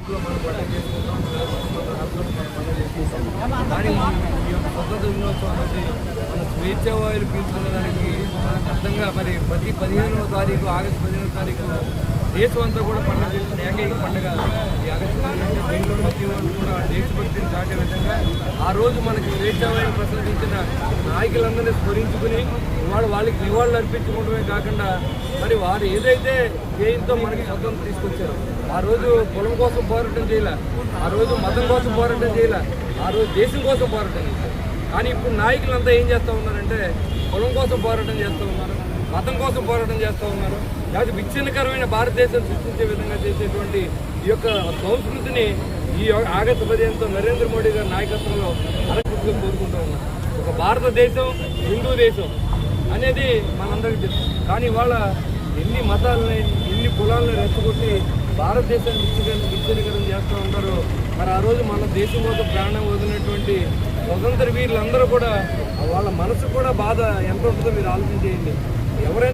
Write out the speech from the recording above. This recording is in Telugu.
తారీఖులో మనం పండుగ చేసుకుంటాం, పండుగ చేసుకుంటాం. కానీ ఈ యొక్క స్వతంత్ర దినోత్సవం అనేది మన స్వేచ్ఛా వాయులు పీల్చుకునేదానికి అర్థంగా మరి ప్రతి 15వ తారీఖు ఆగస్టు 15వ తారీఖు దేశం అంతా కూడా పండుగ చేసుకునే ఏకైక పండుగ ఈ ఆగస్టు 15 దీంట్లో ప్రతి ఒక్కరు కూడా దేశభక్తిని చాటే విధంగా ఆ రోజు మనకి స్వేచ్ఛావాయులు ప్రసాదించిన నాయకులందరినీ స్మరించుకుని ఇవాళ వాళ్ళకి నివాళులు అర్పించుకోవడమే కాకుండా మరి వారు ఏదైతే ధ్యేయంతో మనకి స్వతంత్రం తీసుకొచ్చారో ఆ రోజు కులం కోసం పోరాటం చేయాల, ఆ రోజు మతం కోసం పోరాటం చేయాల, ఆ రోజు దేశం కోసం పోరాటం చేయాలి. కానీ ఇప్పుడు నాయకులంతా ఏం చేస్తూ ఉన్నారంటే కులం కోసం పోరాటం చేస్తూ ఉన్నారు, మతం కోసం పోరాటం చేస్తూ ఉన్నారు. కాబట్టి విచ్ఛిన్నకరమైన భారతదేశం సృష్టించే విధంగా చేసేటువంటి ఈ యొక్క సంస్కృతిని ఈ ఆగస్టు 15తో నరేంద్ర మోడీ గారి నాయకత్వంలో అరకుగా కోరుకుంటూ ఉన్నారు. ఒక భారతదేశం హిందూ దేశం అనేది మనందరికీ తెలుసు. కానీ ఇవాళ ఎన్ని మతాలని ఎన్ని కులాలను రెచ్చగొట్టి భారతదేశాన్ని విచ్ఛిన్నకరం చేస్తూ ఉంటారు. మరి ఆ రోజు మన దేశం కోసం ప్రాణం వదిలినటువంటి స్వతంత్ర వీరులందరూ కూడా వాళ్ళ మనసు కూడా బాధ ఎంత ఉంటుందో మీరు ఆలోచన చేయండి. ఎవరైనా